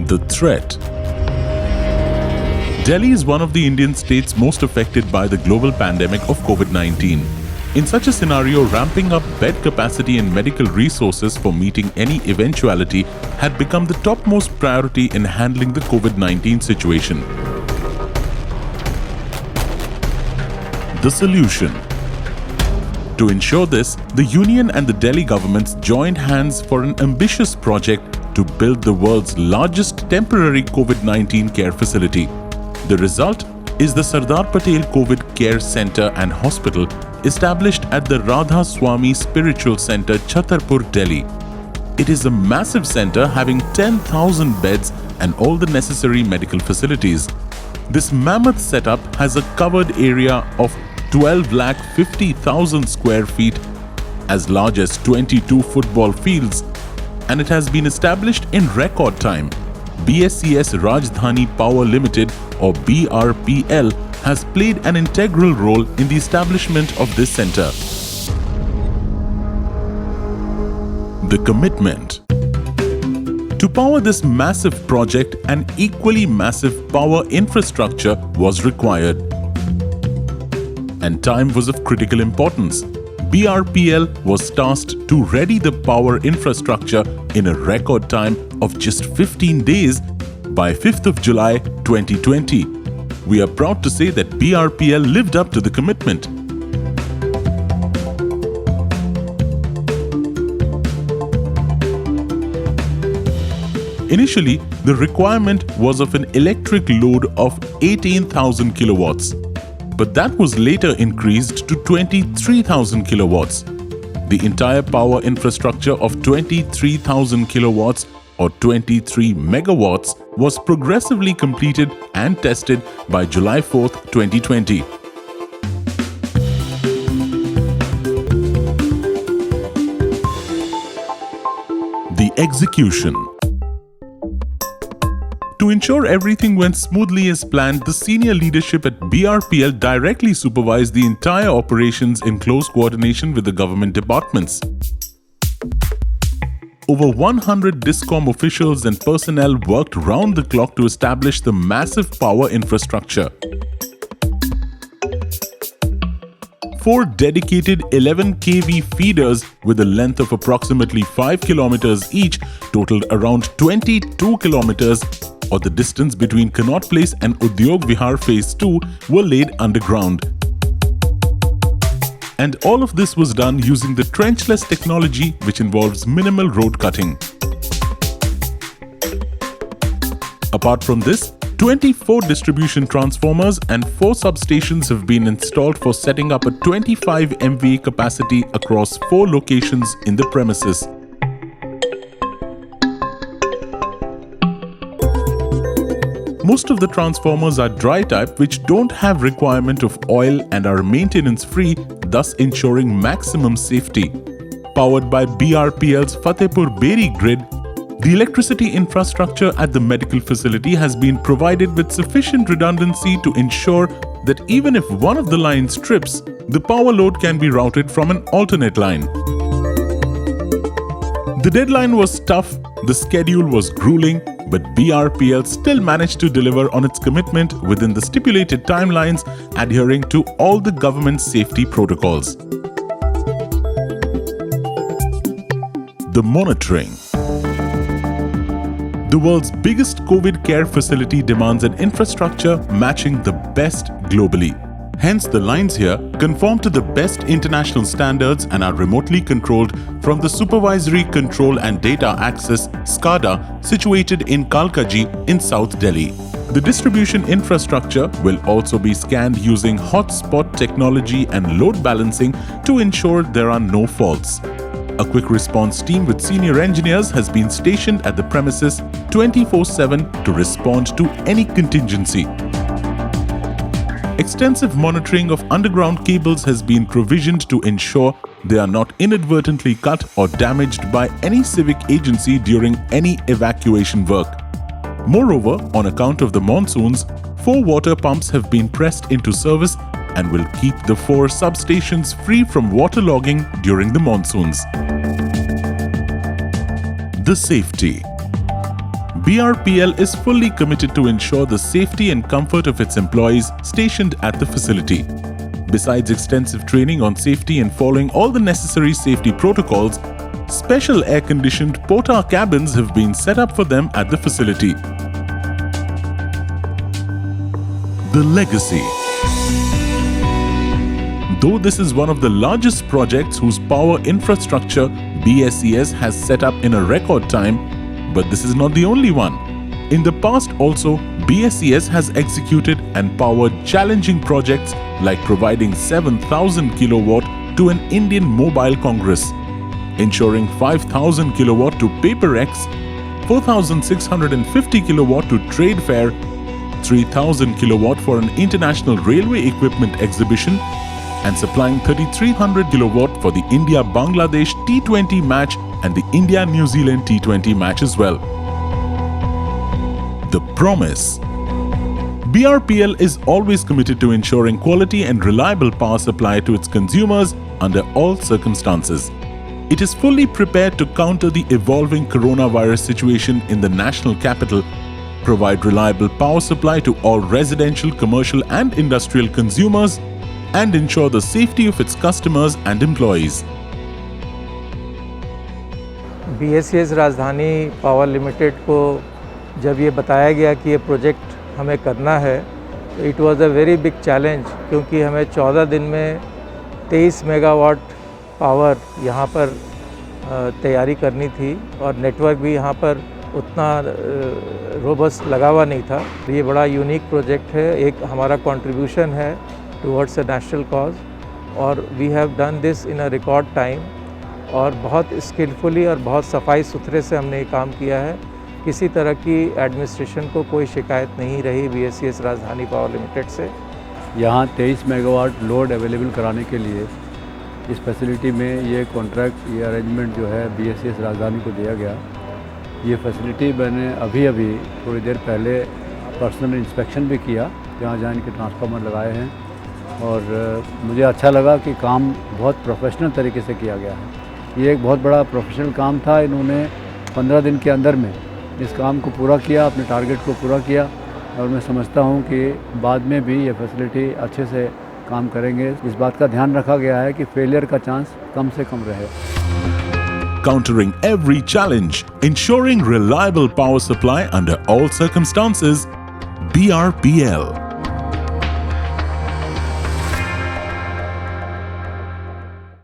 The threat. Delhi is one of the Indian states most affected by the global pandemic of COVID-19. In such a scenario, ramping up bed capacity and medical resources for meeting any eventuality had become the topmost priority in handling the COVID-19 situation. The solution. To ensure this, the Union and the Delhi governments joined hands for an ambitious project to build the world's largest temporary COVID-19 care facility. The result is the Sardar Patel COVID Care Centre and Hospital established at the Radha Swami Spiritual Centre, Chhatarpur, Delhi. It is a massive centre having 10,000 beds and all the necessary medical facilities. This mammoth setup has a covered area of 12,50,000 square feet, as large as 22 football fields, and it has been established in record time. BSES Rajdhani Power Limited or BRPL has played an integral role in the establishment of this centre. The commitment. To power this massive project, an equally massive power infrastructure was required. And time was of critical importance. BRPL was tasked to ready the power infrastructure in a record time of just 15 days by 5th of July 2020. We are proud to say that BRPL lived up to the commitment. Initially, the requirement was of an electric load of 18,000 kilowatts. But that was later increased to 23,000 kilowatts. The entire power infrastructure of 23,000 kilowatts or 23 megawatts was progressively completed and tested by July 4th, 2020. The execution. To ensure everything went smoothly as planned, the senior leadership at BRPL directly supervised the entire operations in close coordination with the government departments. Over 100 DISCOM officials and personnel worked round the clock to establish the massive power infrastructure. 4 dedicated 11 kV feeders with a length of approximately 5 kilometers each totaled around 22 kilometers, or the distance between Connaught Place and Udyog Vihar Phase 2, were laid underground. And all of this was done using the trenchless technology, which involves minimal road cutting. Apart from this, 24 distribution transformers and 4 substations have been installed for setting up a 25 MVA capacity across 4 locations in the premises. Most of the transformers are dry type, which don't have requirement of oil and are maintenance free, thus ensuring maximum safety. Powered by BRPL's Fatehpur Beri grid, the electricity infrastructure at the medical facility has been provided with sufficient redundancy to ensure that even if one of the lines trips, the power load can be routed from an alternate line. The deadline was tough, the schedule was grueling, but BRPL still managed to deliver on its commitment within the stipulated timelines, adhering to all the government safety protocols. The monitoring. The world's biggest COVID care facility demands an infrastructure matching the best globally. Hence, the lines here conform to the best international standards and are remotely controlled from the Supervisory Control and Data Access (SCADA) situated in Kalkaji in South Delhi. The distribution infrastructure will also be scanned using hotspot technology and load balancing to ensure there are no faults. A quick response team with senior engineers has been stationed at the premises 24/7 to respond to any contingency. Extensive monitoring of underground cables has been provisioned to ensure they are not inadvertently cut or damaged by any civic agency during any evacuation work. Moreover, on account of the monsoons, 4 water pumps have been pressed into service and will keep the 4 substations free from waterlogging during the monsoons. The safety. BRPL is fully committed to ensure the safety and comfort of its employees stationed at the facility. Besides extensive training on safety and following all the necessary safety protocols, special air-conditioned porta cabins have been set up for them at the facility. The legacy. Though this is one of the largest projects whose power infrastructure BSES has set up in a record time, but this is not the only one. In the past also, BSES has executed and powered challenging projects like providing 7,000 kilowatt to an Indian Mobile Congress, ensuring 5,000 kilowatt to PaperX, 4,650 kilowatt to Trade Fair, 3,000 kilowatt for an international railway equipment exhibition, and supplying 3,300 kilowatt for the India-Bangladesh T20 match and the India-New Zealand T20 match as well. The promise. BRPL is always committed to ensuring quality and reliable power supply to its consumers under all circumstances. It is fully prepared to counter the evolving coronavirus situation in the national capital, provide reliable power supply to all residential, commercial and industrial consumers, and ensure the safety of its customers and employees. BSES राजधानी power limited को जब ये बताया गया कि ये project हमें करना है, तो it was a very big challenge, क्योंकि हमें 14 दिन में 23 मेगावाट पावर यहाँ पर तैयारी करनी थी और नेटवर्क भी यहाँ पर उतना रोबस्ट लगा हुआ नहीं था। ये बड़ा यूनिक प्रोजेक्ट है, एक हमारा कंट्रीब्यूशन है टुवर्ड्स अ नेशनल कॉज, और we have done this in a record time, और बहुत स्किलफुली और बहुत सफाई सुथरे से हमने ये काम किया है। किसी तरह की एडमिनिस्ट्रेशन को कोई शिकायत नहीं रही BSES राजधानी पावर लिमिटेड से। यहाँ 23 मेगावाट लोड अवेलेबल कराने के लिए इस फैसिलिटी में ये कॉन्ट्रैक्ट, ये अरेंजमेंट जो है BSES राजधानी को दिया गया। ये फैसिलिटी मैंने अभी थोड़ी देर पहले पर्सनल इंस्पेक्शन भी किया, जहाँ इनके ट्रांसफार्मर लगाए हैं, और मुझे अच्छा लगा कि काम बहुत प्रोफेशनल तरीके से किया गया है। ये एक बहुत बड़ा प्रोफेशनल काम था। इन्होंने 15 दिन के अंदर में इस काम को पूरा किया, अपने टारगेट को पूरा किया, और मैं समझता हूँ कि बाद में भी ये फैसिलिटी अच्छे से काम करेंगे। इस बात का ध्यान रखा गया है कि फेलियर का चांस कम से कम रहे। Countering every challenge, ensuring reliable power supply under all circumstances, BRPL.